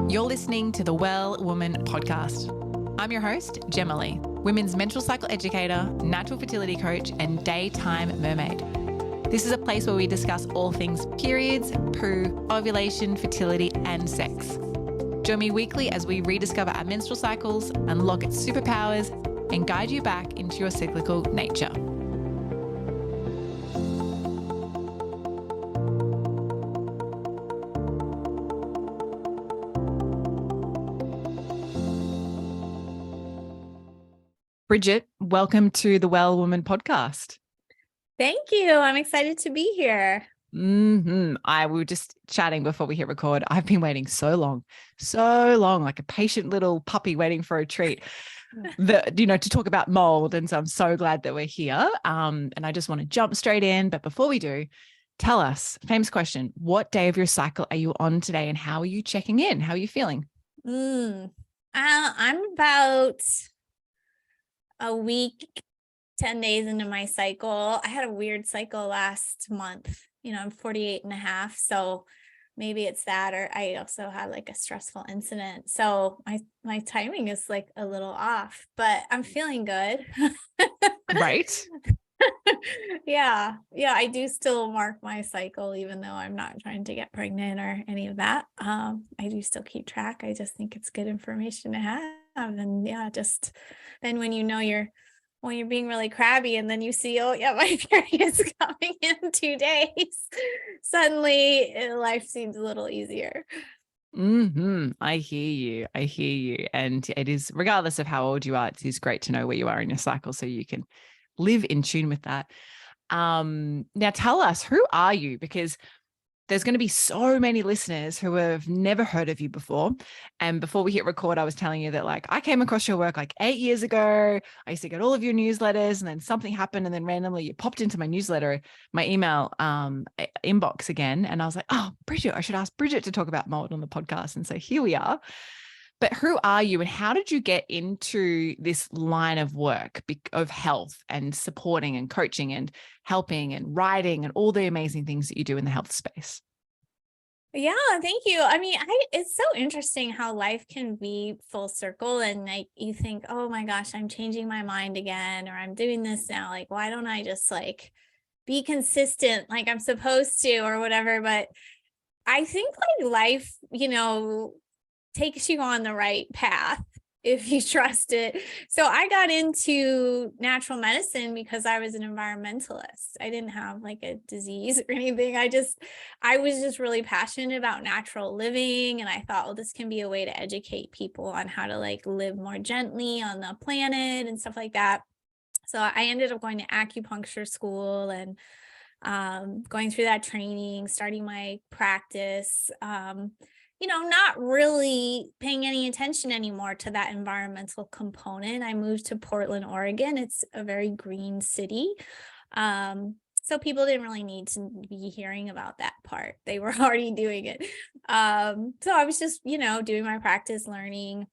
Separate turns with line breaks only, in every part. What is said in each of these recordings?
You're listening to the Well Woman podcast. I'm your host, Jema, women's menstrual cycle educator, natural fertility coach, and daytime mermaid. This is a place where we discuss all things periods, poo, ovulation, fertility, and sex. Join me weekly as we rediscover our menstrual cycles, unlock its superpowers, and guide you back into your cyclical nature. Bridgit, welcome to the Well Woman podcast.
Thank you. I'm excited to be here.
We were just chatting before we hit record. I've been waiting so long, like a patient little puppy waiting for a treat, to talk about mold. And so I'm so glad that we're here. And I just want to jump straight in. But before we do, tell us, famous question, what day of your cycle are you on today and how are you checking in? How are you feeling?
I'm about a week, 10 days into my cycle. I had a weird cycle last month. I'm 48 and a half. So maybe it's that, or I also had like a stressful incident. So my timing is like a little off, but I'm feeling good.
Right.
Yeah. I do still mark my cycle, even though I'm not trying to get pregnant or any of that. I do still keep track. I just think it's good information to have. And yeah, just then when you're being really crabby and then you see, oh yeah, my period's coming in 2 days, suddenly life seems a little easier.
I hear you. And it is, regardless of how old you are, it is great to know where you are in your cycle so you can live in tune with that. Now tell us, who are you? Because there's going to be so many listeners who have never heard of you before. And before we hit record, I was telling you that I came across your work 8 years ago. I used to get all of your newsletters, and then something happened. And then randomly you popped into my newsletter, my email inbox again. And I was like, oh, Bridgit, I should ask Bridgit to talk about mold on the podcast. And so here we are. But who are you and how did you get into this line of work of health and supporting and coaching and helping and writing and all the amazing things that you do in the health space?
Yeah, thank you. It's so interesting how life can be full circle and you think, oh my gosh, I'm changing my mind again, or I'm doing this now. Why don't I just be consistent like I'm supposed to or whatever? But I think life, takes you on the right path if you trust it. So I got into natural medicine because I was an environmentalist. I didn't have a disease or anything. I was just really passionate about natural living. And I thought, well, this can be a way to educate people on how to live more gently on the planet and stuff like that. So I ended up going to acupuncture school and going through that training, starting my practice, not really paying any attention anymore to that environmental component. I moved to Portland, Oregon. It's a very green city. So people didn't really need to be hearing about that part. They were already doing it. So I was just, doing my practice, learning,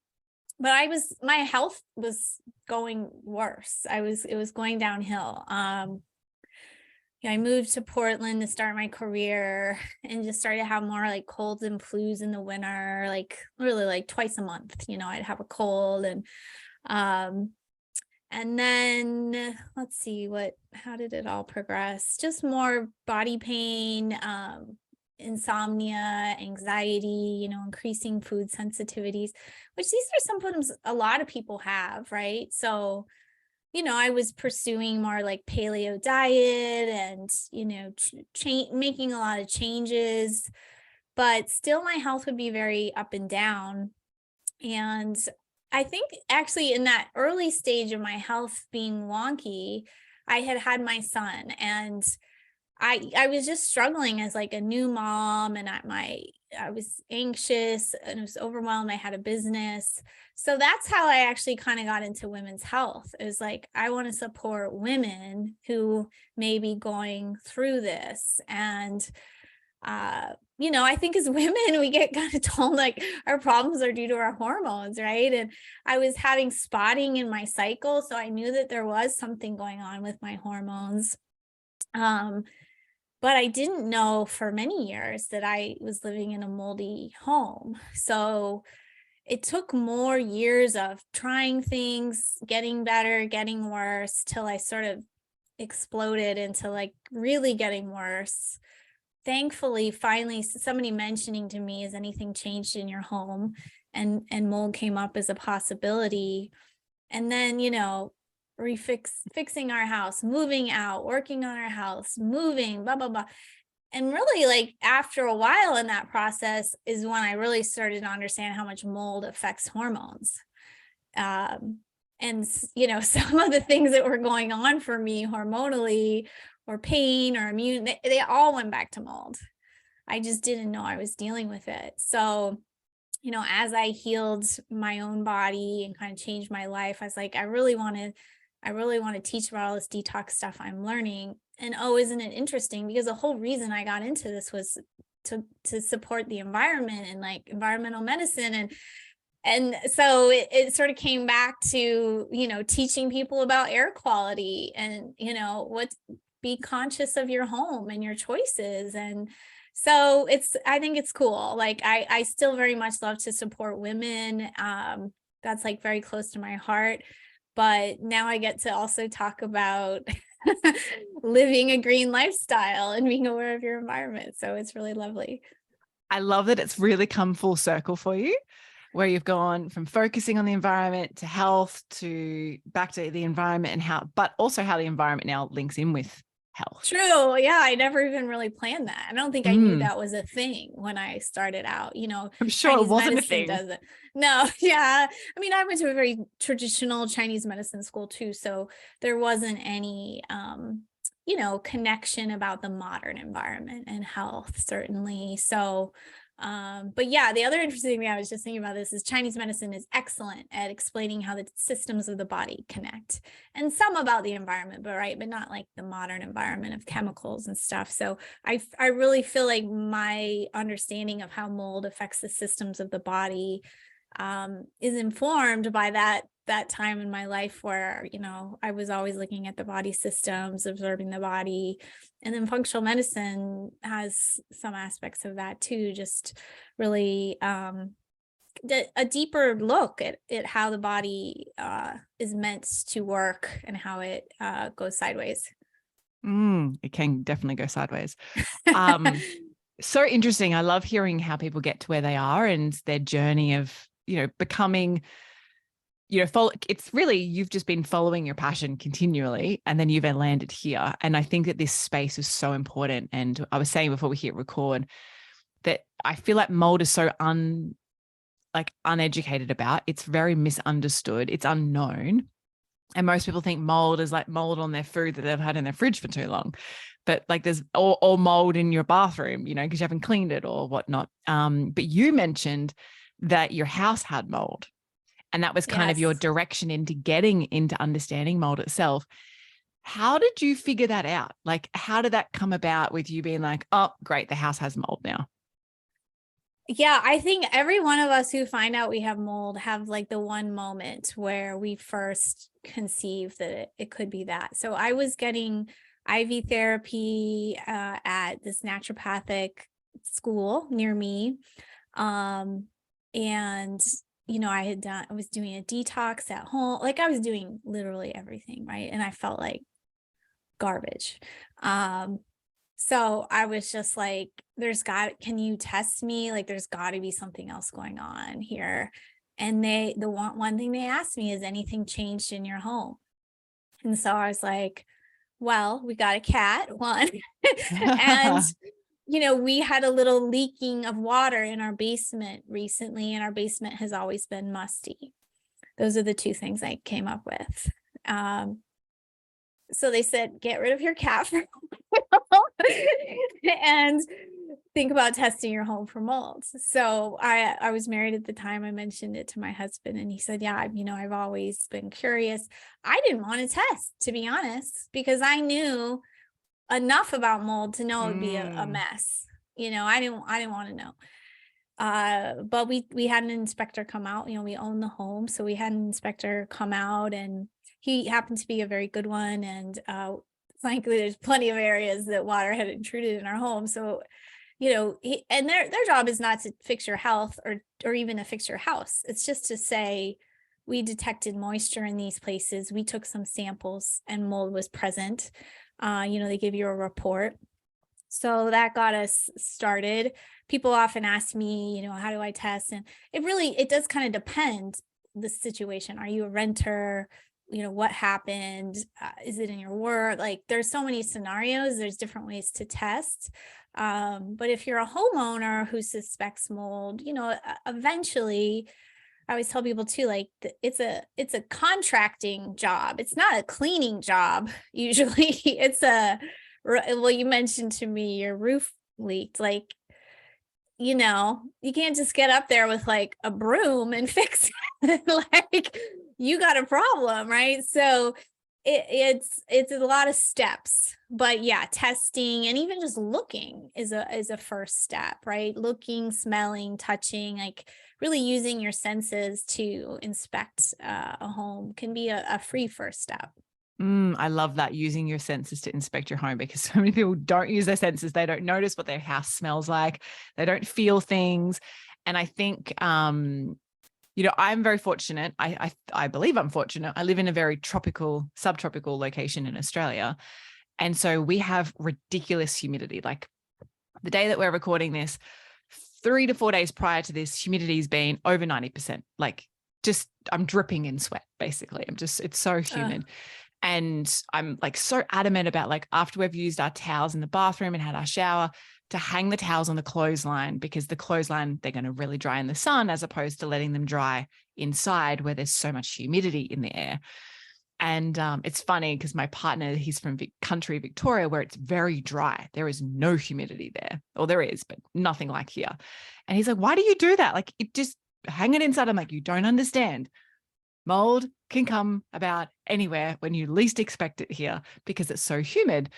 but my health was going worse. It was going downhill. I moved to Portland to start my career and just started to have more colds and flus in the winter, really twice a month, I'd have a cold and then let's see how did it all progress? Just more body pain, insomnia, anxiety, increasing food sensitivities, which these are symptoms a lot of people have, right? So I was pursuing more paleo diet and, making a lot of changes, but still my health would be very up and down. And I think actually in that early stage of my health being wonky, I had my son, and I was just struggling as a new mom, and I was anxious and I was overwhelmed. I had a business. So that's how I actually kind of got into women's health. It was I want to support women who may be going through this. And, I think as women, we get kind of told our problems are due to our hormones, right? And I was having spotting in my cycle. So I knew that there was something going on with my hormones. But I didn't know for many years that I was living in a moldy home. So it took more years of trying things, getting better, getting worse, till I sort of exploded into like really getting worse. Thankfully, finally, somebody mentioning to me, has anything changed in your home? And mold came up as a possibility. And then, fixing our house, moving out, working on our house, moving, blah, blah, blah. And really, like, after a while in that process is when I really started to understand how much mold affects hormones. And some of the things that were going on for me hormonally, or pain or immune, they all went back to mold. I just didn't know I was dealing with it. So, as I healed my own body and kind of changed my life, I was like, I really want to teach about all this detox stuff I'm learning. And isn't it interesting? Because the whole reason I got into this was to support the environment and like environmental medicine. And so it sort of came back to, teaching people about air quality and, be conscious of your home and your choices. And so I think it's cool. Like, I still very much love to support women. That's like very close to my heart. But now I get to also talk about living a green lifestyle and being aware of your environment. So it's really lovely.
I love that it's really come full circle for you, where you've gone from focusing on the environment to health to back to the environment but also how the environment now links in with health.
True. Yeah. I never even really planned that. I don't think I knew that was a thing when I started out,
I'm sure
Chinese
it wasn't a
medicine
thing.
doesn't. No. Yeah. I mean, I went to a very traditional Chinese medicine school too. So there wasn't any, connection about the modern environment and health, certainly. So, but yeah, the other interesting thing I was just thinking about this is Chinese medicine is excellent at explaining how the systems of the body connect, and some about the environment, but not like the modern environment of chemicals and stuff. So I really feel like my understanding of how mold affects the systems of the body is informed by that time in my life where, I was always looking at the body systems, observing the body. And then functional medicine has some aspects of that too, just really a deeper look at how the body is meant to work and how it goes sideways.
It can definitely go sideways. So interesting. I love hearing how people get to where they are and their journey of, becoming, it's really, you've just been following your passion continually, and then you've landed here. And I think that this space is so important. And I was saying before we hit record that I feel like mold is so uneducated about. It's very misunderstood. It's unknown. And most people think mold is like mold on their food that they've had in their fridge for too long. But like there's or mold in your bathroom, because you haven't cleaned it or whatnot. But you mentioned that your house had mold, and that was kind of your direction into getting into understanding mold itself. How did you figure that out? Like, how did that come about with you being like, oh, great, the house has mold now?
Yeah, I think every one of us who find out we have mold have like the one moment where we first conceive that it could be that. So I was getting IV therapy at this naturopathic school near me. And I was doing a detox at home. Like, I was doing literally everything, right? And I felt like garbage. So I was just like, can you test me? Like, there's got to be something else going on here. And the one thing they asked me is, anything changed in your home? And so I was like, well, we got a cat, one. And, we had a little leaking of water in our basement recently, and our basement has always been musty. Those are the two things I came up with. So they said, get rid of your cat for and think about testing your home for mold. So I was married at the time. I mentioned it to my husband, and he said, yeah, I've always been curious. I didn't want to test, to be honest, because I knew enough about mold to know it would be a mess. I didn't want to know. But we had an inspector come out. We own the home, so we had an inspector come out, and he happened to be a very good one, and frankly, there's plenty of areas that water had intruded in our home. So, and their job is not to fix your health or even to fix your house. It's just to say, we detected moisture in these places. We took some samples and mold was present. They give you a report. So that got us started. People often ask me, how do I test? And it does kind of depend the situation. Are you a renter? What happened? Is it in your work? Like, there's so many scenarios. There's different ways to test. But if you're a homeowner who suspects mold, eventually, I always tell people too, like, it's a contracting job. It's not a cleaning job. Usually well, you mentioned to me your roof leaked. Like, you can't just get up there with like a broom and fix it. Like, you got a problem, right? So it's a lot of steps, but yeah, testing and even just looking is a first step, right? Looking, smelling, touching, like really using your senses to inspect a home can be a free first step.
I love that, using your senses to inspect your home, because so many people don't use their senses. They don't notice what their house smells like. They don't feel things. And I think, I'm very fortunate. I believe I'm fortunate. I live in a very subtropical location in Australia. And so we have ridiculous humidity. Like, the day that we're recording this, 3 to 4 days prior to this, humidity's been over 90%. Like, just, I'm dripping in sweat, basically. It's so humid. And I'm like so adamant about, like, after we've used our towels in the bathroom and had our shower, to hang the towels on the clothesline, because the clothesline, they're going to really dry in the sun, as opposed to letting them dry inside where there's so much humidity in the air. And it's funny because my partner, he's from country Victoria, where it's very dry. There is no humidity there. Or there is, but nothing like here. And he's like, why do you do that? Like, it just hang it inside. I'm like, you don't understand. Mold can come about anywhere when you least expect it here, because it's so humid.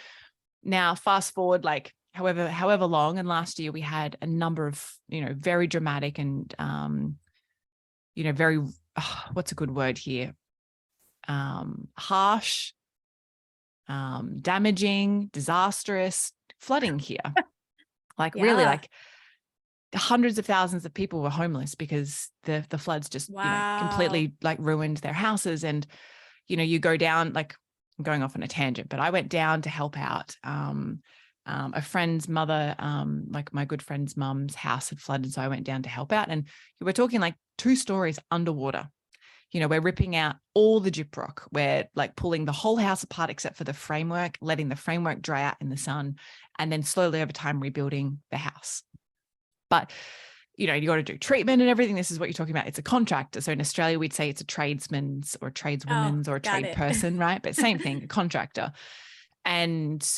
Now, fast forward, like, however long, and last year we had a number of, very dramatic and, very, what's a good word here? Harsh, damaging, disastrous flooding here. Like, really, like, hundreds of thousands of people were homeless because the floods just, completely, like, ruined their houses. And, you go down, like, I'm going off on a tangent, but I went down to help out. A friend's mother, like my good friend's mum's house had flooded. So I went down to help out, and we're talking like 2 stories underwater. We're ripping out all the gyprock. We're like pulling the whole house apart except for the framework, letting the framework dry out in the sun, and then slowly over time rebuilding the house. But, you got to do treatment and everything. This is what you're talking about. It's a contractor. So in Australia, we'd say it's a tradesman's or a tradeswoman's or a trade person, right? But same thing, a contractor. And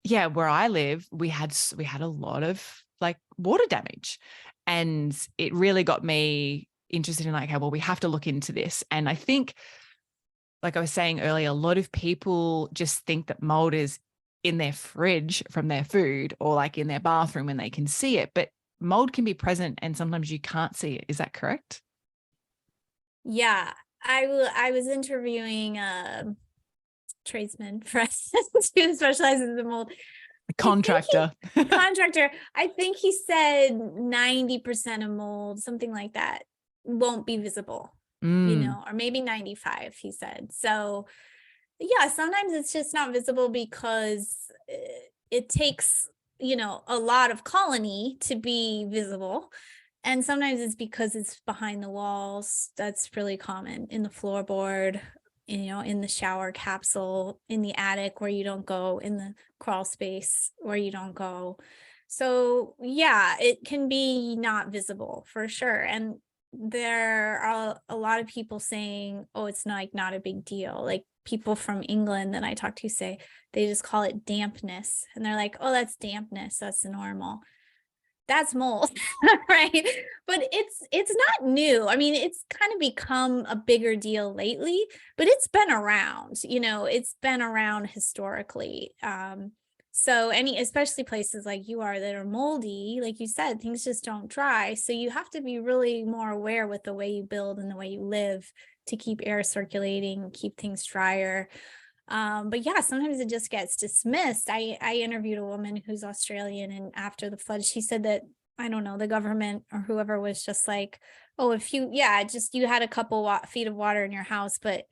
yeah, where I live, we had a lot of like water damage, and it really got me interested in, like, okay, well, we have to look into this. And I think, like I was saying earlier, a lot of people just think that mold is in their fridge from their food, or like in their bathroom when they can see it, but mold can be present and sometimes you can't see it. Is that correct?
Yeah, I was interviewing a tradesman friend who specializes in mold.
Contractor.
I think he said 90% of mold, something like that, won't be visible, or maybe 95, he said. So yeah, sometimes it's just not visible because it takes, a lot of colony to be visible. And sometimes it's because it's behind the walls. That's really common, in the floorboard, in the shower capsule, in the attic where you don't go, in the crawl space where you don't go. So yeah, it can be not visible for sure. And there are a lot of people saying, oh, it's not a big deal. Like, people from England that I talk to say they just call it dampness. And they're like, oh, that's dampness. That's normal. That's mold, right? But it's not new. I mean, it's kind of become a bigger deal lately, but it's been around, it's been around historically. So especially places like you are that are moldy, like you said, things just don't dry. So you have to be really more aware with the way you build and the way you live to keep air circulating, keep things drier. But yeah, sometimes it just gets dismissed. I interviewed a woman who's Australian, and after the flood, she said that, I don't know, the government or whoever was just like, oh, if you, yeah, just you had a couple feet of water in your house, but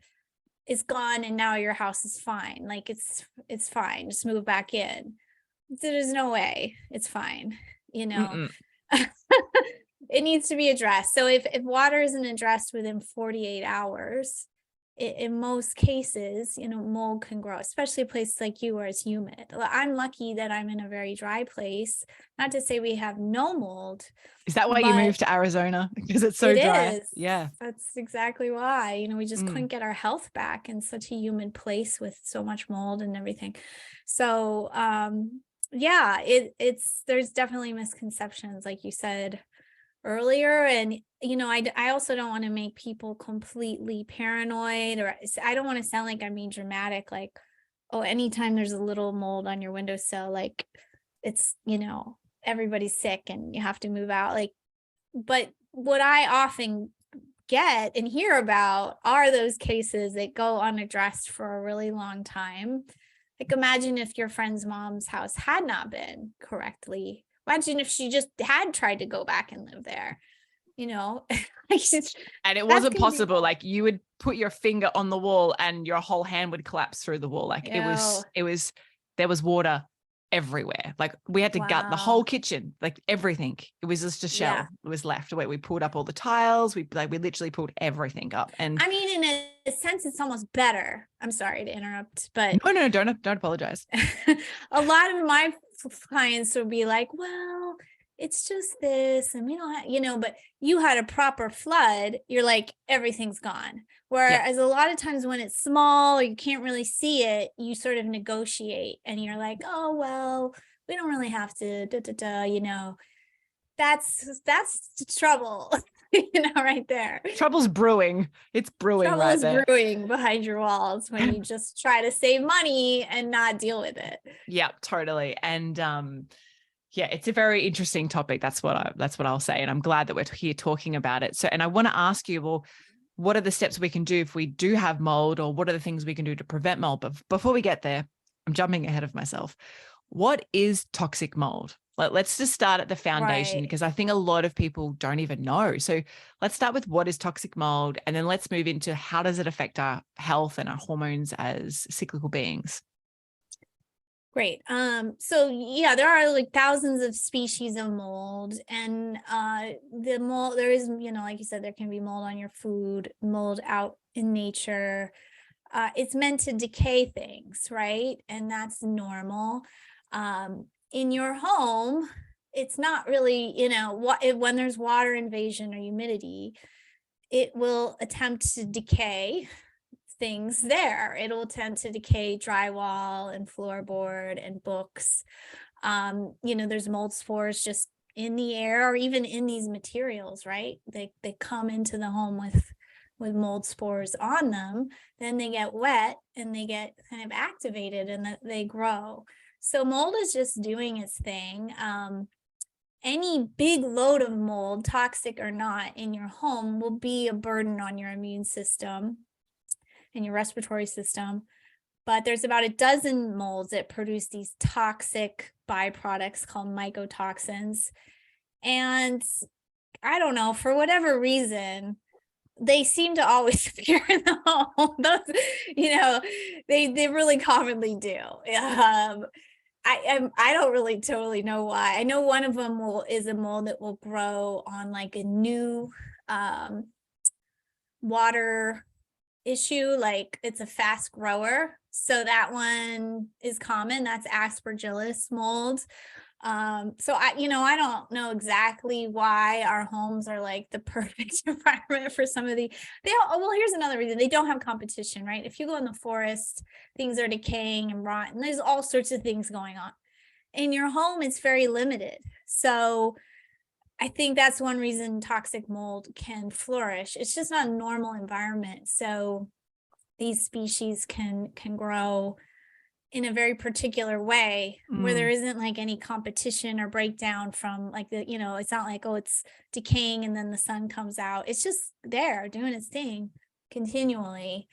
it's gone and now your house is fine. Like it's fine. Just move back in. There's no way it's fine, you know.
Mm-mm.
It needs to be addressed. So if water isn't addressed within 48 hours, in most cases, you know, mold can grow, especially places like you where it's humid. I'm lucky that I'm in a very dry place. Not to say we have no mold.
Is that why you
but
moved to Arizona? Because it's so
it
dry.
is.
Yeah.
That's exactly why. You know, we just
Mm.
couldn't get our health back in such a humid place with so much mold and everything. So yeah, it's there's definitely misconceptions, like you said earlier. And you know, I also don't want to make people completely paranoid, or I don't want to sound like I'm being dramatic, like, oh, anytime there's a little mold on your windowsill, like it's, you know, everybody's sick and you have to move out. Like, but what I often get and hear about are those cases that go unaddressed for a really long time. Like, imagine if your friend's mom's house had not been correctly. Imagine if she just had tried to go back and live there, you know.
And it wasn't possible. Like, you would put your finger on the wall and your whole hand would collapse through the wall. Like, there was water everywhere. Like, we had to gut the whole kitchen, like everything. It was just a shell.
Yeah.
It was left. We pulled up all the tiles. We literally pulled everything up. And
I mean, in a sense, it's almost better. I'm sorry to interrupt, but
no, don't apologize.
a lot of my clients will be like, well, it's just this, and we don't have, you know, but you had a proper flood, you're like, everything's gone. Whereas a lot of times when it's small or you can't really see it, you sort of negotiate and you're like, oh, well, we don't really have to, you know, that's trouble, you know, right there.
Trouble's brewing. It's brewing.
Trouble
right
is
there.
brewing behind your walls when you just try to save money and not deal with it.
Yeah, totally. And yeah, it's a very interesting topic. That's what I'll say. And I'm glad that we're here talking about it. So, and I want to ask you, well, what are the steps we can do if we do have mold, or what are the things we can do to prevent mold? But before we get there, I'm jumping ahead of myself. What is toxic mold? Let's just start at the foundation, because I think a lot of people don't even know. So let's start with what is toxic mold, and then let's move into how does it affect our health and our hormones as cyclical beings.
Great. So yeah, there are like thousands of species of mold, and the mold, there is, you know, like you said, there can be mold on your food, mold out in nature. It's meant to decay things, right? And that's normal. In your home, it's not really, you know, when there's water invasion or humidity, it will attempt to decay things there. It'll tend to decay drywall and floorboard and books. You know, there's mold spores just in the air or even in these materials, right? They come into the home with mold spores on them, then they get wet and they get kind of activated and they grow. So mold is just doing its thing. Any big load of mold, toxic or not, in your home will be a burden on your immune system and your respiratory system. But there's about a dozen molds that produce these toxic byproducts called mycotoxins. And I don't know, for whatever reason, they seem to always appear in the home. Those, you know, they really commonly do. I don't really totally know why. I know one of them is a mold that will grow on like a new water issue, like it's a fast grower. So that one is common. That's Aspergillus mold. So I don't know exactly why our homes are like the perfect environment for some of well, here's another reason. They don't have competition, right? If you go in the forest, things are decaying and rot, and there's all sorts of things going on. In your home, it's very limited. So I think that's one reason toxic mold can flourish. It's just not a normal environment. So these species can grow in a very particular way where there isn't like any competition or breakdown from like it's not like, oh, it's decaying and then the sun comes out. It's just there doing its thing continually.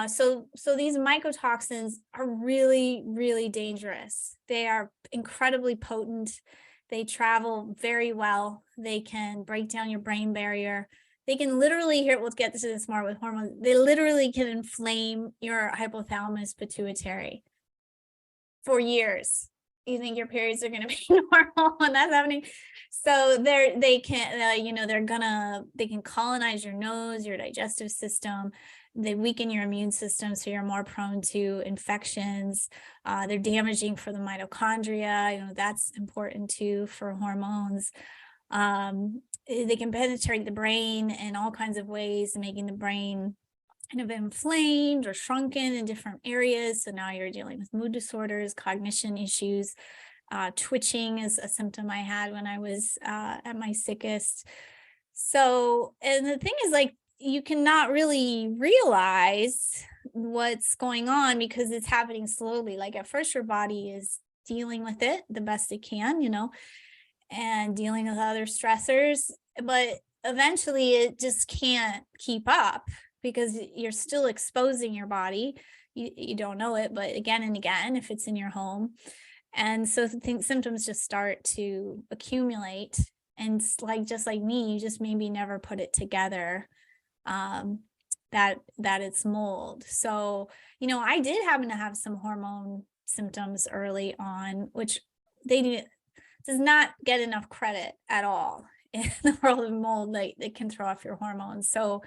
So these mycotoxins are really, really dangerous. They are incredibly potent. They travel very well. They can break down your brain barrier. They can literally, here, we'll get to this more with hormones. They literally can inflame your hypothalamus pituitary for years. You think your periods are going to be normal when that's happening? So they can, they can colonize your nose, your digestive system. They weaken your immune system, so you're more prone to infections. They're damaging for the mitochondria. That's important too for hormones. They can penetrate the brain in all kinds of ways, making the brain kind of inflamed or shrunken in different areas. So now you're dealing with mood disorders, cognition issues. Twitching is a symptom I had when I was at my sickest. So, and the thing is, like, you cannot really realize what's going on because it's happening slowly. Like at first your body is dealing with it the best it can, and dealing with other stressors, but eventually it just can't keep up because you're still exposing your body. You don't know it, but again and again, if it's in your home. And so symptoms just start to accumulate, and just like me, you just maybe never put it together that it's mold. So, I did happen to have some hormone symptoms early on, which does not get enough credit at all in the world of mold. Like, they can throw off your hormones. So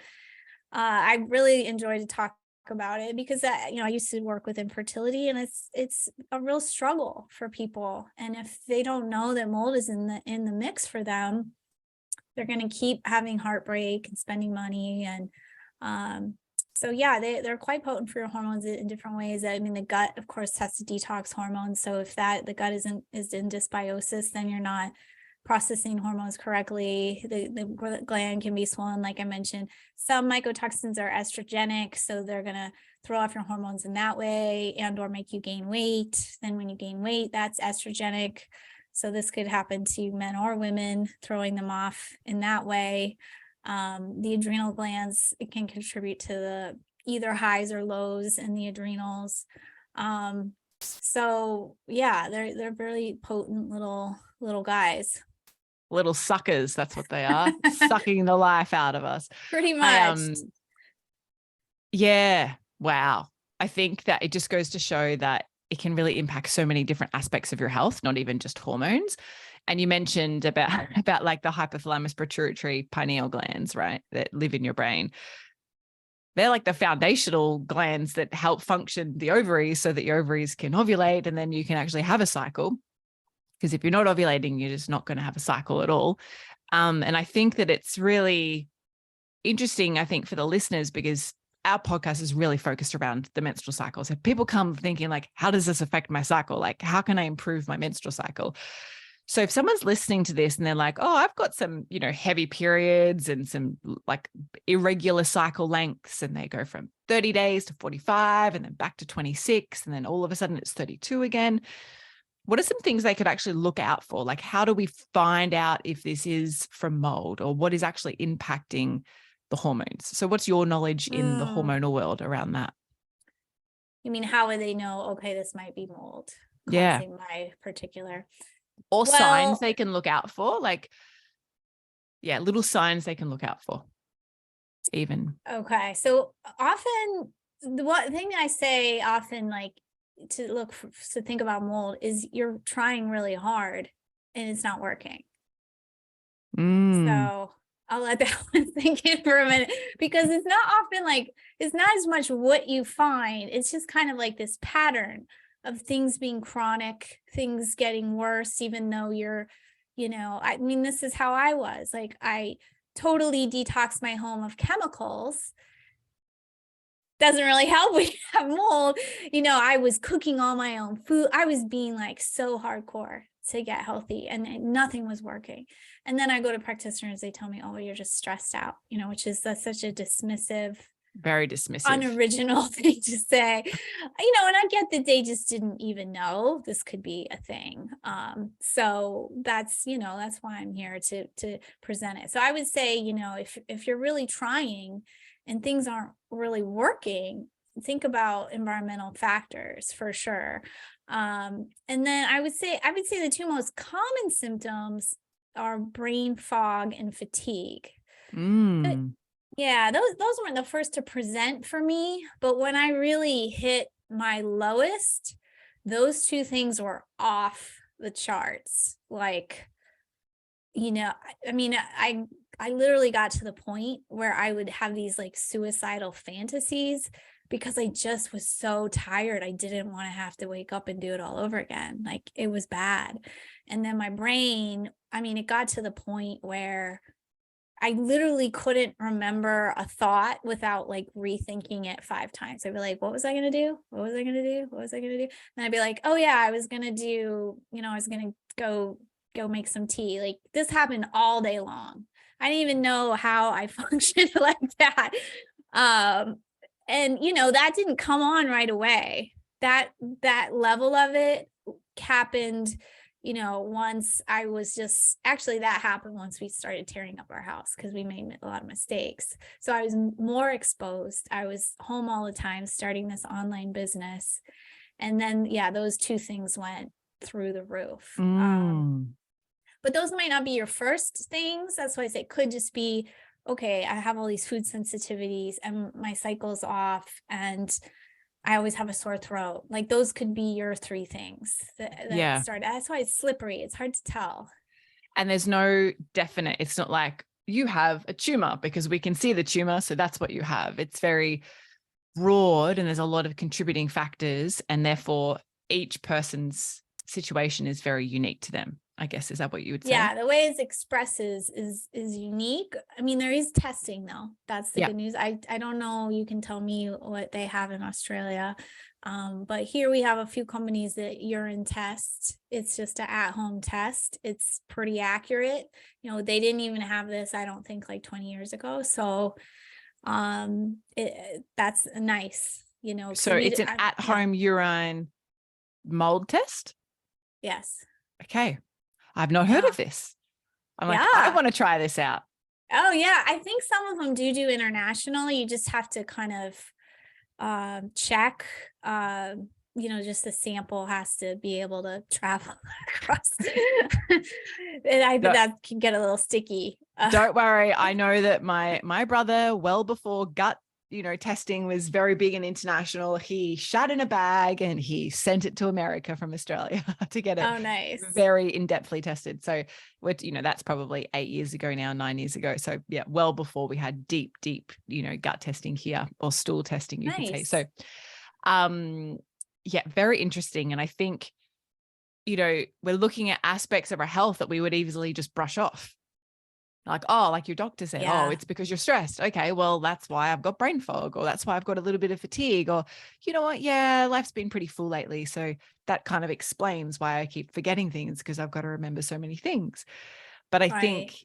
I really enjoy to talk about it because I used to work with infertility, and it's a real struggle for people. And if they don't know that mold is in the mix for them, they're going to keep having heartbreak and spending money. And so yeah, they're quite potent for your hormones in different ways. I mean, the gut, of course, has to detox hormones. So if the gut is in dysbiosis, then you're not processing hormones correctly. The gland can be swollen, like I mentioned. Some mycotoxins are estrogenic, so they're going to throw off your hormones in that way and or make you gain weight. Then when you gain weight, that's estrogenic. So this could happen to men or women, throwing them off in that way. The adrenal glands, it can contribute to the either highs or lows in the adrenals. So yeah, they're very potent little guys.
Little suckers, that's what they are. Sucking the life out of us.
Pretty much.
Yeah. Wow. I think that it just goes to show that it can really impact so many different aspects of your health, not even just hormones. And you mentioned about like the hypothalamus pituitary pineal glands, right, that live in your brain. They're like the foundational glands that help function the ovaries so that your ovaries can ovulate and then you can actually have a cycle. Because if you're not ovulating, you're just not going to have a cycle at all. And I think that it's really interesting, I think, for the listeners, because our podcast is really focused around the menstrual cycle. So people come thinking like, how does this affect my cycle? Like, how can I improve my menstrual cycle? So if someone's listening to this and they're like, oh, I've got some, heavy periods and some like irregular cycle lengths, and they go from 30 days to 45 and then back to 26, and then all of a sudden it's 32 again. What are some things they could actually look out for? Like, how do we find out if this is from mold or what is actually impacting the hormones? So what's your knowledge in the hormonal world around that?
You mean, how would they know, okay, this might be mold causing my particular...
Or signs they can look out for, like, little signs they can look out for even.
Okay. So often the one thing I say often, like, to think about mold is you're trying really hard and it's not working. So I'll let that one sink in for a minute, because it's not often like, it's not as much what you find. It's just kind of like this pattern of things being chronic, things getting worse, even though you're, I mean, this is how I was. Like, I totally detoxed my home of chemicals. Doesn't really help when you have mold. I was cooking all my own food. I was being like so hardcore to get healthy, and nothing was working. And then I go to practitioners, they tell me, oh, you're just stressed out, which is such a dismissive,
very dismissive,
unoriginal thing to say, and I get that they just didn't even know this could be a thing. So that's why I'm here to present it. So I would say, if you're really trying and things aren't really working, think about environmental factors for sure. And then I would say the two most common symptoms are brain fog and fatigue. But
Mm.
yeah, those weren't the first to present for me, but when I really hit my lowest, those two things were off the charts. Like, I mean, I literally got to the point where I would have these like suicidal fantasies because I just was so tired. I didn't want to have to wake up and do it all over again. Like, it was bad. And then my brain, I mean, it got to the point where I literally couldn't remember a thought without like rethinking it 5 times. I'd be like, what was I going to do? What was I going to do? What was I going to do? And I'd be like, oh yeah, I was going to do, I was going to go make some tea. Like, this happened all day long. I didn't even know how I functioned like that. And that didn't come on right away. That level of it happened, once I was actually that happened once we started tearing up our house because we made a lot of mistakes. So I was more exposed. I was home all the time, starting this online business. And then, yeah, those two things went through the roof. But those might not be your first things. That's why I say it could just be, okay, I have all these food sensitivities and my cycle's off and I always have a sore throat. Like, those could be your 3 things that start. That's why it's slippery. It's hard to tell.
And there's no definite, it's not like you have a tumor because we can see the tumor. So that's what you have. It's very broad and there's a lot of contributing factors. And therefore each person's situation is very unique to them, I guess. Is that what you would say?
Yeah, the way it expresses is unique. I mean, there is testing though. That's the good news. I don't know. You can tell me what they have in Australia. But here we have a few companies that urine test. It's just an at-home test. It's pretty accurate. They didn't even have this, I don't think, like 20 years ago. So that's nice,
So it's an at-home urine mold test?
Yes.
Okay. I've not heard of this. I'm like, I want to try this out.
Oh yeah. I think some of them do international. You just have to kind of check, just the sample has to be able to travel across. And that can get a little sticky.
Don't worry. I know that my brother, well before gut testing was very big and international, he shat in a bag and he sent it to America from Australia to get it very in-depthly tested. So that's probably 8 years ago now, 9 years ago. So yeah, well before we had deep, gut testing here, or stool testing, you could say. So yeah, very interesting. And I think, we're looking at aspects of our health that we would easily just brush off. Like, oh, like your doctor said, oh, it's because you're stressed. Okay, well, that's why I've got brain fog, or that's why I've got a little bit of fatigue, or you know what? Yeah, life's been pretty full lately. So that kind of explains why I keep forgetting things, because I've got to remember so many things. But I think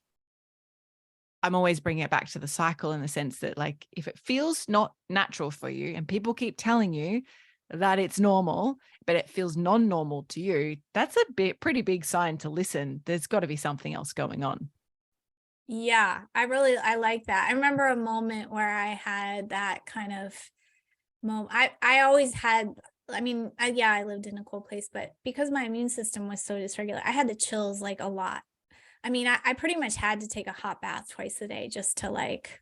I'm always bringing it back to the cycle, in the sense that, like, if it feels not natural for you and people keep telling you that it's normal, but it feels non-normal to you, that's a pretty big sign to listen. There's got to be something else going on.
Yeah, I like that. I remember a moment where I had that kind of moment. I always had, I mean, I lived in a cold place, but because my immune system was so dysregulated, I had the chills like a lot. I mean, I pretty much had to take a hot bath twice a day just to, like,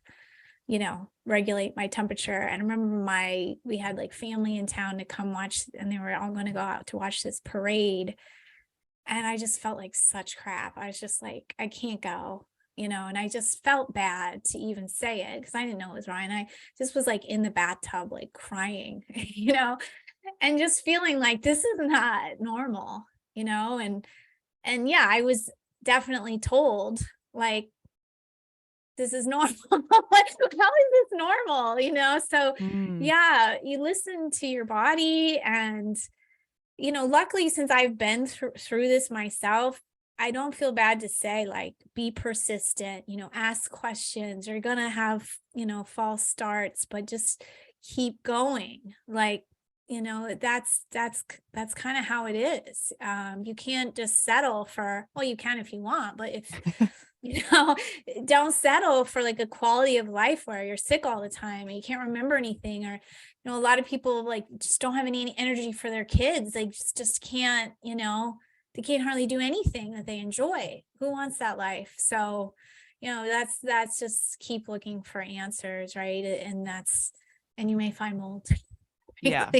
regulate my temperature. And I remember we had like family in town to come watch, and they were all going to go out to watch this parade. And I just felt like such crap. I was just like, I can't go. And I just felt bad to even say it because I didn't know it was wrong. And I just was like in the bathtub, like crying, and just feeling like this is not normal, and yeah, I was definitely told, like, this is normal. Like, how is this normal? So yeah, you listen to your body, and, luckily, since I've been through this myself, I don't feel bad to say, like, be persistent, ask questions. You're going to have, false starts, but just keep going. Like, that's kind of how it is. You can't just settle for, well, you can if you want, but if don't settle for like a quality of life where you're sick all the time and you can't remember anything, or, a lot of people like just don't have any energy for their kids. They just can't, they can't hardly do anything that they enjoy. Who wants that life? So, that's just keep looking for answers, right? And you may find mold.
Yeah,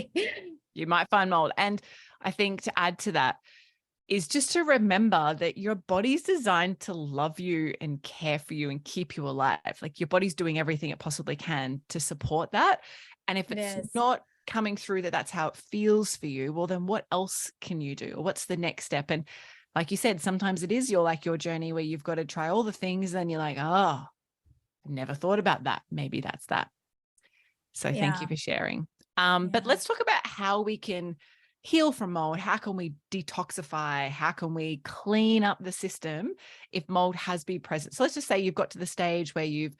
you might find mold. And I think to add to that is just to remember that your body's designed to love you and care for you and keep you alive. Like your body's doing everything it possibly can to support that. And if it's not coming through that's how it feels for you, well, then what else can you do? Or what's the next step? And like you said, sometimes it is your journey where you've got to try all the things and you're like, oh, I never thought about that. Maybe that's that. So thank you for sharing. But let's talk about how we can heal from mold. How can we detoxify? How can we clean up the system if mold has been present? So let's just say you've got to the stage where you've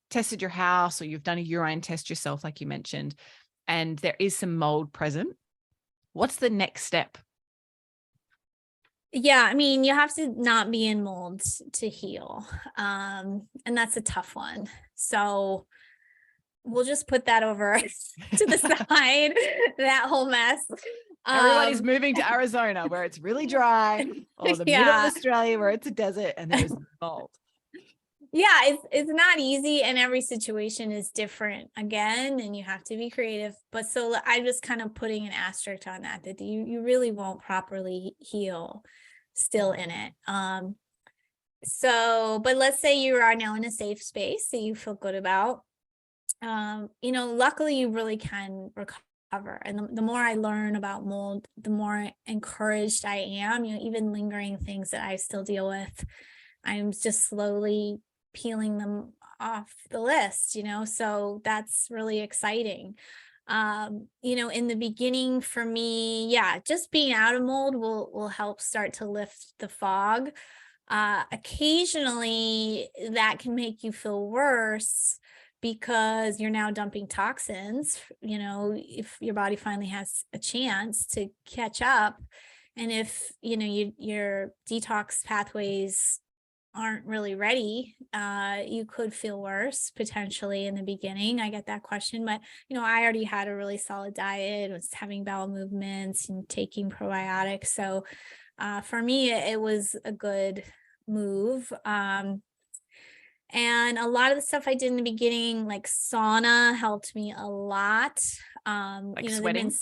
tested your house or you've done a urine test yourself, like you mentioned, and there is some mold present. What's the next step?
Yeah, I mean, you have to not be in mold to heal. And that's a tough one. So we'll just put that over to the side, that whole mess.
Everybody's moving to Arizona where it's really dry, or the middle of Australia where it's a desert and there's mold.
Yeah, it's not easy, and every situation is different again, and you have to be creative. But so I'm just kind of putting an asterisk on that you really won't properly heal still in it. But let's say you are now in a safe space that you feel good about. Luckily you really can recover. And the more I learn about mold, the more encouraged I am. Even lingering things that I still deal with, I'm just slowly peeling them off the list, so that's really exciting. In the beginning for me, just being out of mold will help start to lift the fog. Occasionally that can make you feel worse because you're now dumping toxins, if your body finally has a chance to catch up. And if, your detox pathways aren't really ready, you could feel worse potentially in the beginning. I get that question, but I already had a really solid diet, was having bowel movements and taking probiotics. So for me, it was a good move. And a lot of the stuff I did in the beginning, like sauna, helped me a lot.
Like sweating?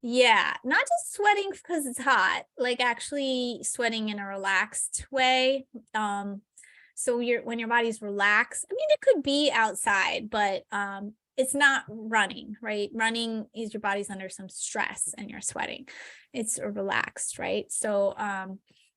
Not just sweating because it's hot, like actually sweating in a relaxed way. So when your body's relaxed, I mean, it could be outside, but it's not running, right? Running is your body's under some stress and you're sweating. It's relaxed, right? So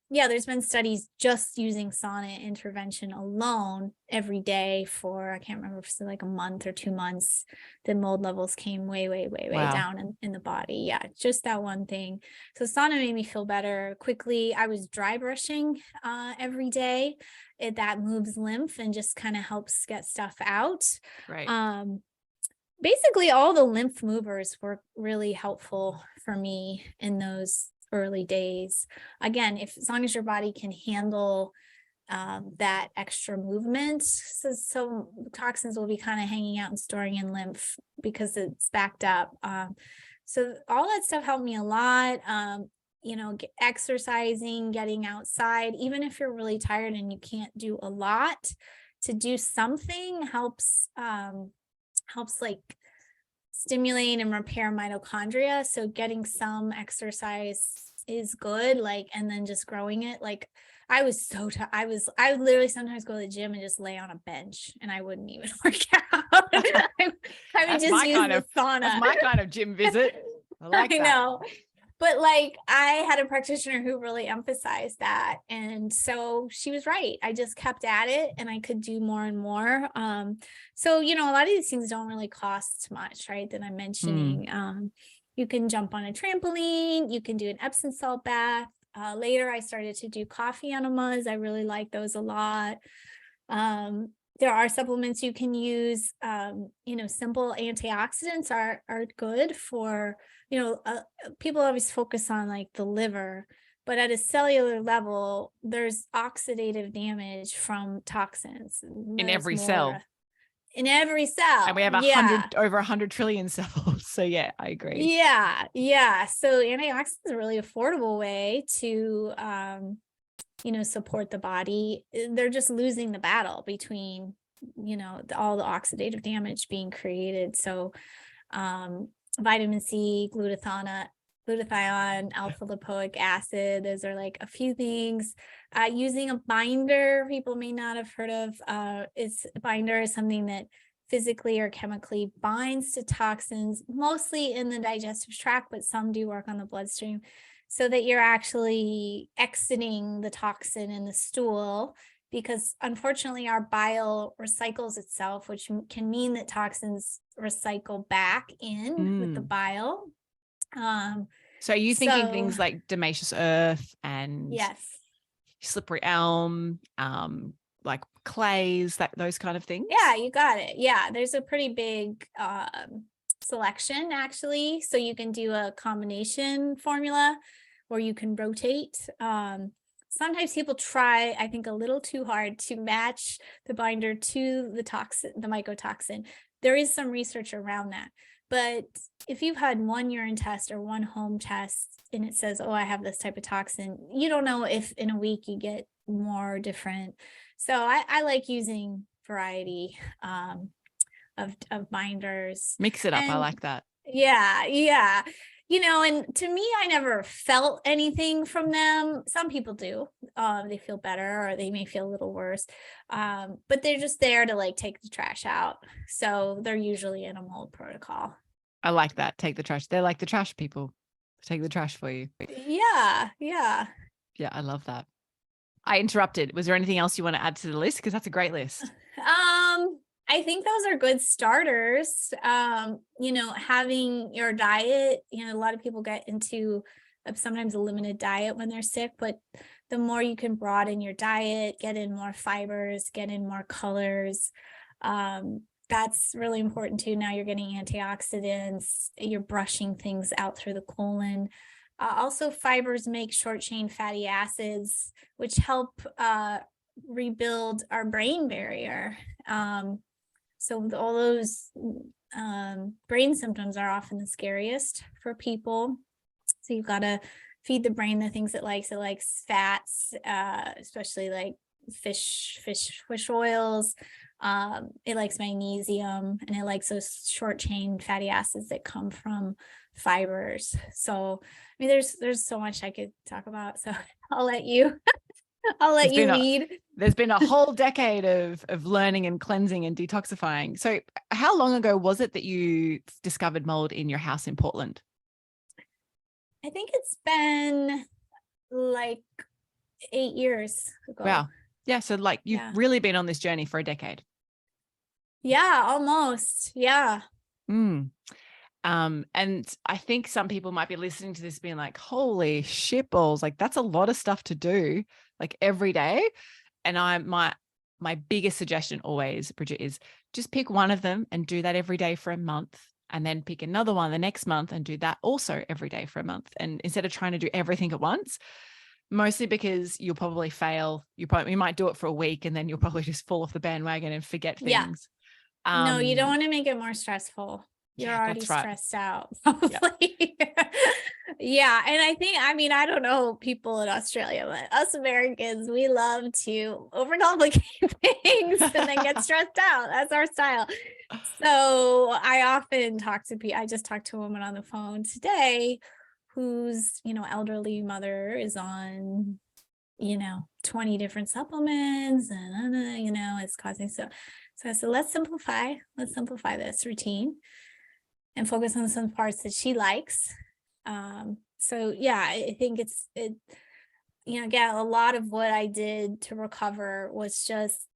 there's been studies just using sauna intervention alone every day for, I can't remember if it's like a month or 2 months, the mold levels came way down in the body. Yeah, just that one thing. So sauna made me feel better quickly. I was dry brushing every day. That moves lymph and just kind of helps get stuff out.
Right.
Basically all the lymph movers were really helpful for me in those early days. Again, as long as your body can handle that extra movement, so toxins will be kind of hanging out and storing in lymph because it's backed up. So all that stuff helped me a lot. Exercising, getting outside, even if you're really tired and you can't do a lot, to do something helps like stimulate and repair mitochondria. So getting some exercise is good, and then just growing it. Like I was so I would literally sometimes go to the gym and just lay on a bench and I wouldn't even work out. I would just use the sauna.
That's my kind of gym visit. I
know. But I had a practitioner who really emphasized that. And so she was right. I just kept at it and I could do more and more. So, a lot of these things don't really cost much, right? That I'm mentioning. You can jump on a trampoline. You can do an Epsom salt bath. Later, I started to do coffee enemas. I really like those a lot. There are supplements you can use. Simple antioxidants are good for, people always focus on the liver, But at a cellular level, there's oxidative damage from toxins.
In
There's
every
more
cell.
in every
And we
cell.
have
Yeah.
over 100 trillion cells. So yeah, I agree.
Yeah. Yeah. So antioxidants is a really affordable way to, support the body. They're just losing the battle between, all the oxidative damage being created. So, vitamin C, glutathione, alpha lipoic acid. Those are like a few things. Using a binder, people may not have heard of. Binder is something that physically or chemically binds to toxins, mostly in the digestive tract, but some do work on the bloodstream, so that you're actually exiting the toxin in the stool. Because unfortunately, our bile recycles itself, which can mean that toxins recycle back in with the bile.
So are you thinking
So
things like Damascus earth and
yes,
slippery elm, like clays, those kind of things?
yeah, you got it. Yeah, there's a pretty big selection actually. So you can do a combination formula, or you can rotate. Sometimes people try, I think, a little too hard to match the binder to the toxin, the mycotoxin. There is some research around that. But if you've had one urine test or one home test and it says, oh, I have this type of toxin, you don't know if in a week you get more or different. So I like using variety of binders.
Mix it up. I
And
like that.
yeah. And to me, I never felt anything from them. Some people do. They feel better, or they may feel a little worse. But they're just there to like take the trash out. So they're usually in a mold protocol.
I like that. Take the trash. They're like the trash people. Take the trash for you.
Yeah.
Yeah, I love that. I interrupted. Was there anything else you want to add to the list? Because that's a great list.
I think those are good starters. Having your diet, a lot of people get into sometimes a limited diet when they're sick, but the more you can broaden your diet, get in more fibers, get in more colors, that's really important too. Now you're getting antioxidants, you're brushing things out through the colon. Also, fibers make short chain fatty acids, which help rebuild our brain barrier. So all those brain symptoms are often the scariest for people. So you've got to feed the brain the things it likes. It likes fats, especially like fish oils. It likes magnesium, and it likes those short chain fatty acids that come from fibers. So, I mean, there's so much I could talk about. So I'll let you lead.
There's been a whole decade of learning and cleansing and detoxifying. So how long ago was it that you discovered mold in your house in Portland?
I think it's been like 8 years ago.
Wow. Yeah. So like you've really been on this journey for a decade.
Yeah, almost. Yeah.
And I think some people might be listening to this being like, holy shitballs, like that's a lot of stuff to do like every day. And my biggest suggestion always, Bridgit, is just pick one of them and do that every day for a month, and then pick another one the next month and do that also every day for a month. And instead of trying to do everything at once, mostly because you'll probably fail. You might do it for a week and then you'll probably just fall off the bandwagon and forget things.
No, you don't want to make it more stressful. You're already stressed out, probably. Yeah. And I don't know people in Australia, but us Americans, we love to overcomplicate things and then get stressed out. That's our style. So I often talk to people. I just talked to a woman on the phone today whose, elderly mother is on, 20 different supplements, and, it's causing so I said, let's simplify this routine and focus on some parts that she likes. So yeah, I think again, a lot of what I did to recover was just,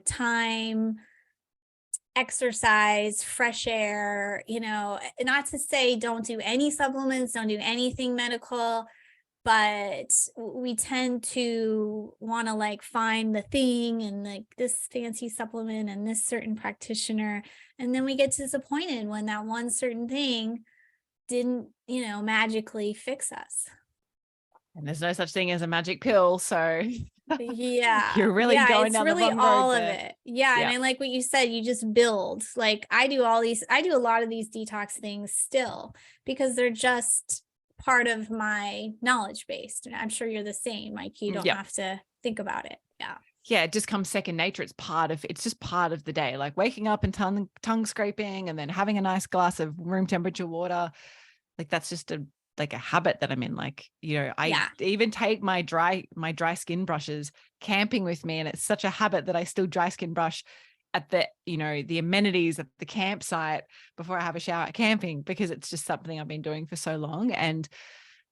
time, exercise, fresh air, not to say don't do any supplements, don't do anything medical, but we tend to want to like find the thing and like this fancy supplement and this certain practitioner. And then we get disappointed when that one certain thing didn't, magically fix us.
And there's no such thing as a magic pill. So
Yeah.
you're really
Yeah.
going
It's
down the
really
wrong road
all of
there.
it. Yeah. And
Yeah.
I like what you said, you just build. Like I do a lot of these detox things still because they're just part of my knowledge base. And I'm sure you're the same. Like you don't
Yep.
have to think about it. Yeah.
Yeah, it just comes second nature. It's just part of the day, like waking up and tongue scraping and then having a nice glass of room temperature water. Like that's just like a habit that I'm in. Like, I
Yeah.
even take my dry skin brushes camping with me. And it's such a habit that I still dry skin brush at the amenities at the campsite before I have a shower at camping, because it's just something I've been doing for so long. And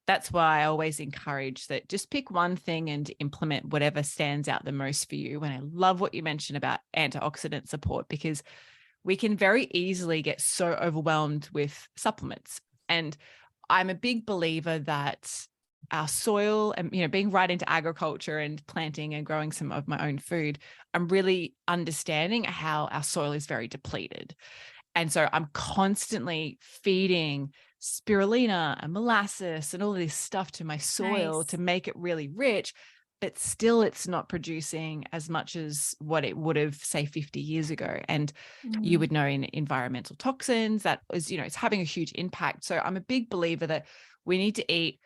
that's why I always encourage that just pick one thing and implement whatever stands out the most for you. And I love what you mentioned about antioxidant support, because we can very easily get so overwhelmed with supplements. And I'm a big believer that our soil and, being right into agriculture and planting and growing some of my own food, I'm really understanding how our soil is very depleted. And so I'm constantly feeding spirulina and molasses and all this stuff to my soil
Nice.
to make it really rich, but still it's not producing as much as what it would have, say, 50 years ago. And you would know in environmental toxins that is, it's having a huge impact. So I'm a big believer that we need to eat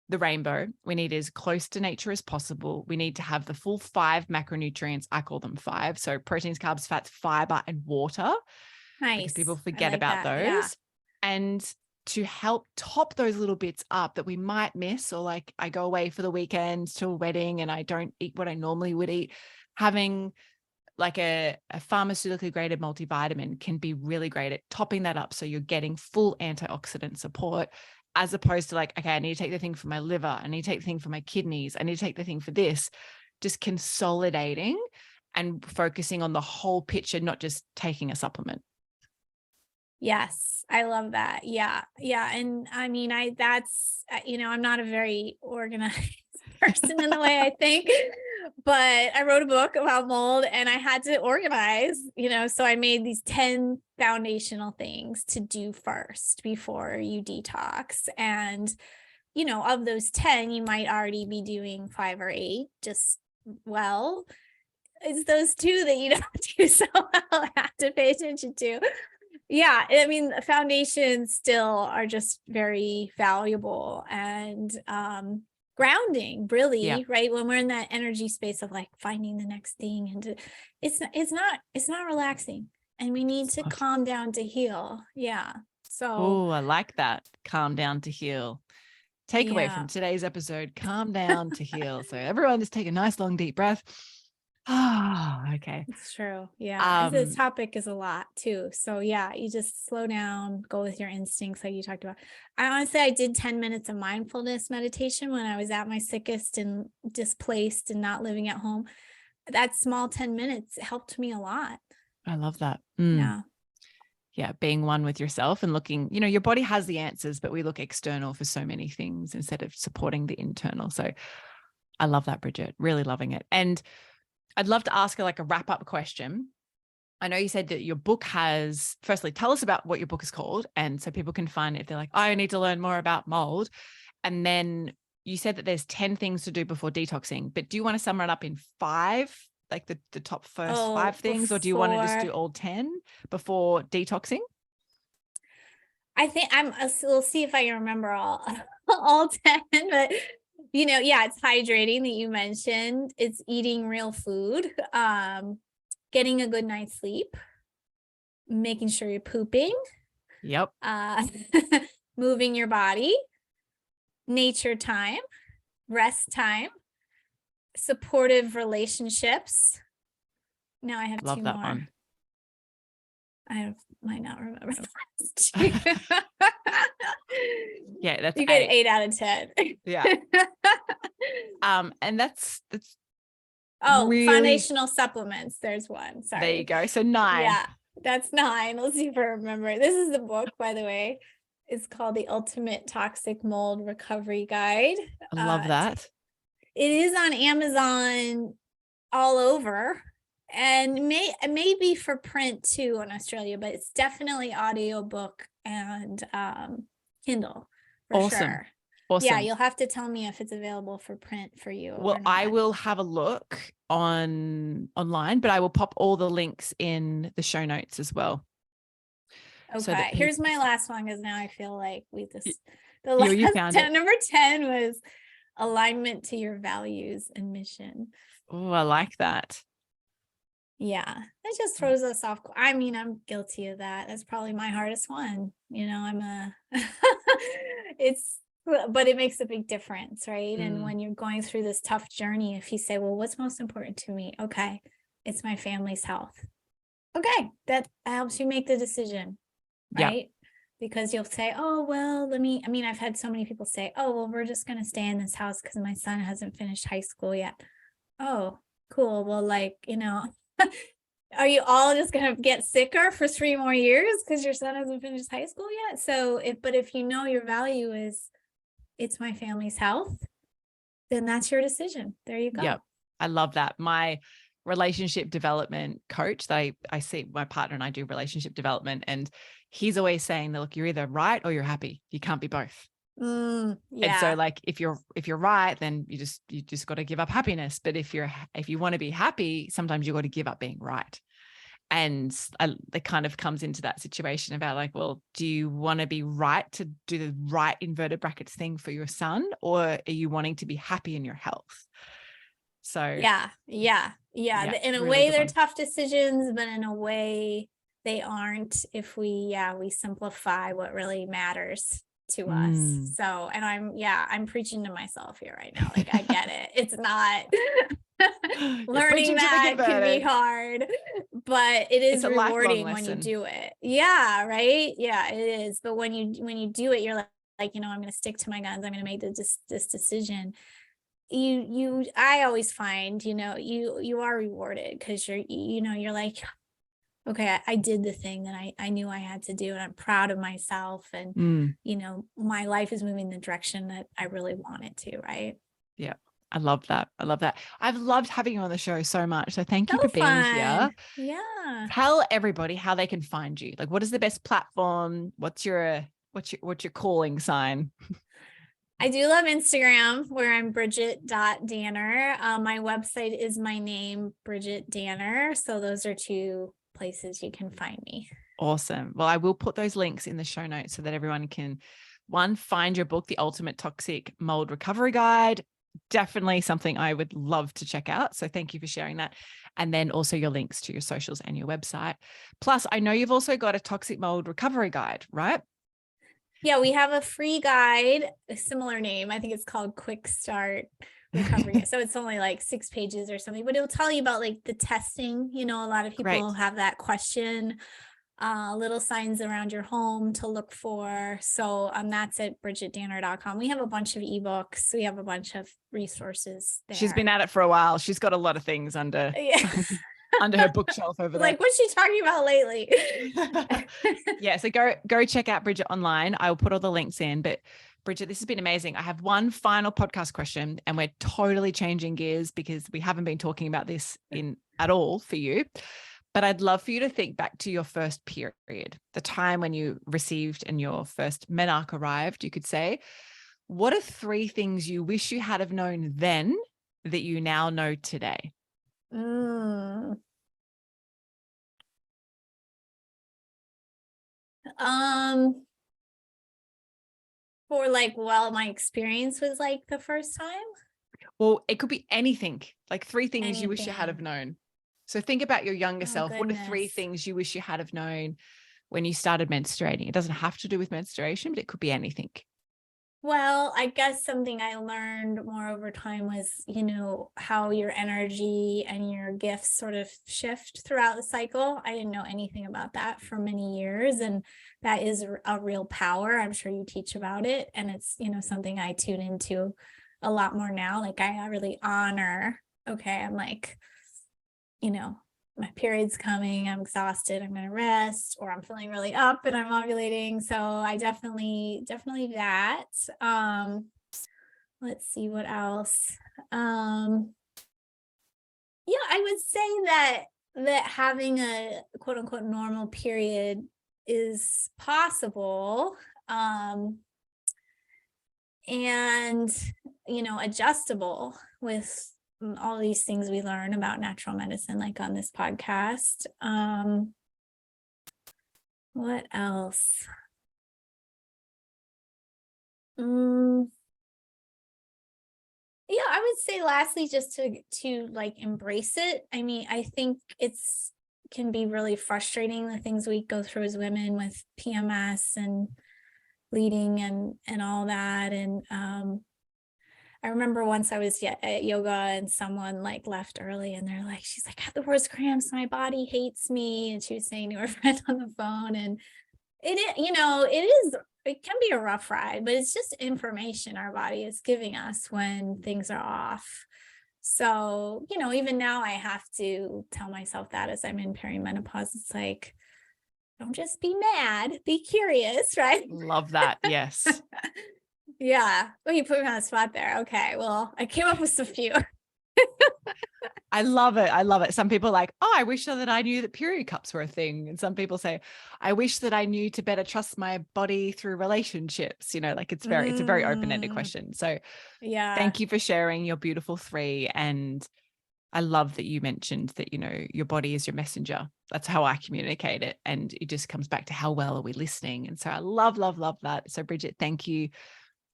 the rainbow. We need as close to nature as possible. We need to have the full 5 macronutrients. I call them 5. So proteins, carbs, fats, fiber, and water, because people
Nice. I
forget
like
about
that. Yeah.
those. And to help top those little bits up that we might miss, or like I go away for the weekend to a wedding and I don't eat what I normally would eat, having like a pharmaceutically graded multivitamin can be really great at topping that up. So you're getting full antioxidant support, as opposed to like, okay, I need to take the thing for my liver. I need to take the thing for my kidneys. I need to take the thing for this. Just consolidating and focusing on the whole picture, not just taking a supplement.
Yes, I love that. Yeah. Yeah. And I mean, I'm not a very organized person in the way I think, but I wrote a book about mold and I had to organize, so I made these 10 foundational things to do first before you detox. And, of those 10, you might already be doing 5 or 8, it's those 2 that you don't do so well, I have to pay attention to. Yeah, I mean, the foundations still are just very valuable and grounding, really,
Yeah.
right? When we're in that energy space of like finding the next thing, and it's not relaxing, and we need to calm down to heal. Yeah. So,
Oh, I like that. Calm down to heal. Takeaway from
yeah,
today's episode: calm down to heal. So everyone just take a nice long deep breath. Okay.
it's true. Yeah. This
Um,
topic is a lot too. So yeah, you just slow down, go with your instincts like you talked about. I did 10 minutes of mindfulness meditation when I was at my sickest and displaced and not living at home. That small 10 minutes helped me a lot.
I love that.
Yeah.
Yeah, being one with yourself and looking, your body has the answers, but we look external for so many things instead of supporting the internal. So I love that, Bridgit, really loving it. And I'd love to ask her like a wrap up question. I know you said that your book has, firstly, tell us about what your book is called. And so people can find it if they're like, I need to learn more about mold. And then you said that there's 10 things to do before detoxing, but do you want to sum it up in 5, like the top first 5 things, or do you want to just do all 10 before detoxing?
I think we'll see if I can remember all 10, but yeah, it's hydrating that you mentioned. It's eating real food, getting a good night's sleep, making sure you're pooping,
Yep.
moving your body, nature time, rest time, supportive relationships. Now I have
Love
2
that
more.
one.
I might not remember the last 2.
Yeah, that's
you get
8.
8 out of 10.
Yeah. And that's
Oh,
really,
foundational supplements. There's one. Sorry.
there you go. So 9.
Yeah, that's 9. Let's see if I remember. This is the book, by the way. It's called The Ultimate Toxic Mold Recovery Guide.
I love that.
It is on Amazon all over, and maybe for print too in Australia, but it's definitely audiobook and Kindle for
Awesome.
sure. Yeah,
Awesome.
you'll have to tell me if it's available for print for you or
Well, I
not.
will have a look online, but I will pop all the links in the show notes as well. So
Okay,
that
here's
people,
my last one, because now I feel like the
you
last
found
10,
it.
number 10 was alignment to your values and mission.
Oh, I like that.
Yeah, that just throws us off. I mean, I'm guilty of that. That's probably my hardest one. It's, but it makes a big difference, right? And when you're going through this tough journey, if you say, well, what's most important to me? Okay, it's my family's health. Okay, that helps you make the decision,
Yeah.
right? Because you'll say, oh, well, I've had so many people say, oh, well, we're just going to stay in this house because my son hasn't finished high school yet. Oh, cool. Well, are you all just going to get sicker for 3 more years because your son hasn't finished high school yet? So if you know your value is, it's my family's health, then that's your decision. There you go.
Yep. I love that. My relationship development coach that I see, my partner and I do relationship development, and he's always saying that, look, you're either right or you're happy. You can't be both.
Yeah.
And so like, if you're right, then you just got to give up happiness. But if you want to be happy, sometimes you got to give up being right. And it kind of comes into that situation about like, well, do you want to be right to do the right inverted brackets thing for your son, or are you wanting to be happy in your health? So
yeah. In a
really
way,
good
they're
one.
tough decisions, but in a way, they aren't if we simplify what really matters to us. So, and I'm preaching to myself here right now. Like, I get it. It's not learning that can be hard, but it is rewarding when you do it. Yeah, right. Yeah, it is. But when you do it, you're like, I'm going to stick to my guns. I'm going to make this decision. I always find, you are rewarded because you're like, okay, I did the thing that I knew I had to do, and I'm proud of myself. And, my life is moving the direction that I really want it to. Right.
Yeah. I love that. I love that. I've loved having you on the show so much. So thank you
So
for being here.
fun. Yeah.
Tell everybody how they can find you. Like, what is the best platform? What's your calling sign?
I do love Instagram, where I'm Bridgit.Danner. My website is my name, Bridgit Danner. So those are 2 places you can find me.
Awesome. Well, I will put those links in the show notes so that everyone can, one, find your book, The Ultimate Toxic Mold Recovery Guide. Definitely something I would love to check out. So thank you for sharing that. And then also your links to your socials and your website. Plus, I know you've also got a toxic mold recovery guide, right?
Yeah, we have a free guide, a similar name. I think it's called Quick Start Recovery. So it's only like 6 pages or something, but it'll tell you about like the testing. A lot of people have that question, little signs around your home to look for. So that's at bridgitdanner.com. We have a bunch of ebooks. We have a bunch of resources there.
She's been at it for a while. She's got a lot of things under under her bookshelf over there.
Like, what's she talking about lately?
Yeah, so go check out Bridgit online. I will put all the links in. But Bridgit, this has been amazing. I have one final podcast question, and we're totally changing gears because we haven't been talking about this at all for you. But I'd love for you to think back to your first period, the time when you received and your first menarche arrived, you could say. What are 3 things you wish you had have known then that you now know today?
For my experience was like the first time.
Well, it could be anything, like 3 things you wish you had have known. So think about your younger self.
Goodness.
What are 3 things you wish you had have known when you started menstruating? It doesn't have to do with menstruation, but it could be anything.
Well, I guess something I learned more over time was, how your energy and your gifts sort of shift throughout the cycle. I didn't know anything about that for many years. And that is a real power. I'm sure you teach about it. And it's, something I tune into a lot more now. Like, I really honor, okay, I'm like, my period's coming, I'm exhausted, I'm going to rest, or I'm feeling really up and I'm ovulating. So I definitely that. Let's see what else. I would say that having a quote unquote normal period is possible. and, adjustable with all these things we learn about natural medicine, like on this podcast. What else? Yeah, I would say lastly, just to like embrace it. I mean, I think can be really frustrating, the things we go through as women with PMS and bleeding and all that. And I remember once I was at yoga and someone like left early and they're like, she's like, I have the worst cramps, my body hates me. And she was saying to her friend on the phone, and it can be a rough ride, but it's just information our body is giving us when things are off. So, even now I have to tell myself that as I'm in perimenopause. It's like, don't just be mad, be curious, right?
Love that. Yes.
Yeah. Well, you put me on the spot there. Okay. Well, I came up with a few.
I love it. I love it. Some people are like, oh, I wish that I knew that period cups were a thing. And some people say, I wish that I knew to better trust my body through relationships. Like it's a very open-ended question. So
yeah,
thank you for sharing your beautiful three. And I love that you mentioned that, your body is your messenger. That's how I communicate it. And it just comes back to how well are we listening. And so I love, love, love that. So Bridgit, thank you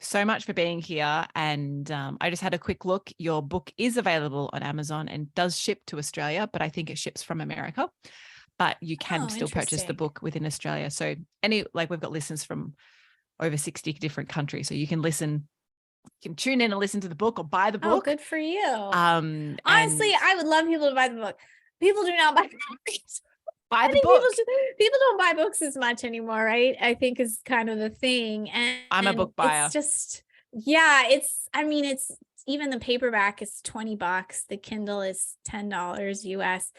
so much for being here. And I just had a quick look. Your book is available on Amazon and does ship to Australia, but I think it ships from America. But you can still purchase the book within Australia. So we've got listeners from over 60 different countries. So you can tune in and listen to the book or buy the book.
Oh, good for you. Honestly, I would love people to buy the book. People do not buy books.
Buy the book.
People don't buy books as much anymore, right? I think is kind of the thing. And
I'm a book buyer.
It's just, yeah, it's even the paperback is $20. The Kindle is $10 US.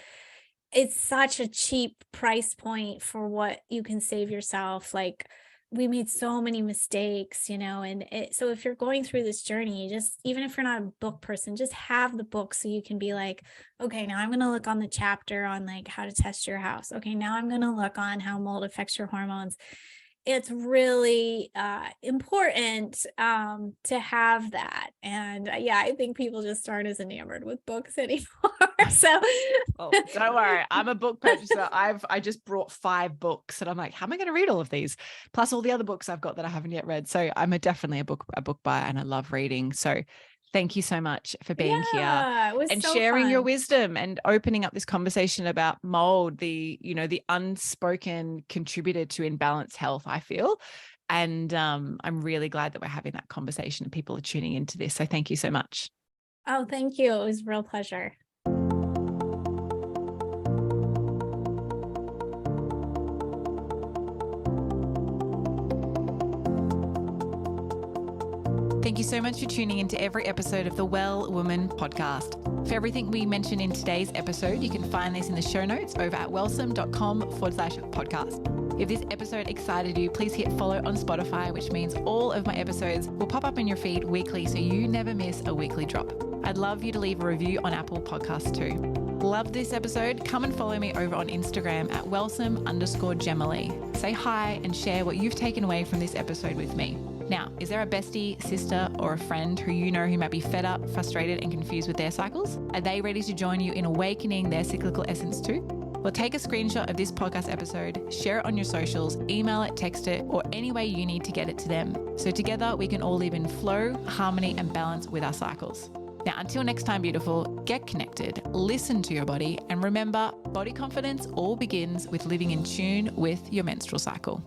It's such a cheap price point for what you can save yourself. Like, we made so many mistakes, and so if you're going through this journey, even if you're not a book person, just have the book so you can be like, okay, now I'm going to look on the chapter on like how to test your house. Okay, now I'm going to look on how mold affects your hormones. It's really important to have that. And I think people just aren't as enamored with books anymore. So
don't worry, I'm a book purchaser. I just brought 5 books and I'm like, how am I going to read all of these? Plus all the other books I've got that I haven't yet read. So I'm definitely a book buyer and I love reading. So thank you so much for being here and sharing your wisdom and opening up this conversation about mold, the unspoken contributor to imbalanced health, I feel. And I'm really glad that we're having that conversation and people are tuning into this. So thank you so much.
Oh, thank you. It was a real pleasure.
Thank you so much for tuning into every episode of the Well Woman podcast. For everything we mentioned in today's episode, you can find this in the show notes over at wellsome.com/podcast. If this episode excited you, please hit follow on Spotify, which means all of my episodes will pop up in your feed weekly so you never miss a weekly drop. I'd love you to leave a review on Apple Podcasts too. Loved this episode? Come and follow me over on Instagram at wellsome_Jema. Say hi and share what you've taken away from this episode with me. Now, is there a bestie, sister, or a friend who who might be fed up, frustrated, and confused with their cycles? Are they ready to join you in awakening their cyclical essence too? Well, take a screenshot of this podcast episode, share it on your socials, email it, text it, or any way you need to get it to them. So together we can all live in flow, harmony, and balance with our cycles. Now, until next time, beautiful, get connected, listen to your body, and remember, body confidence all begins with living in tune with your menstrual cycle.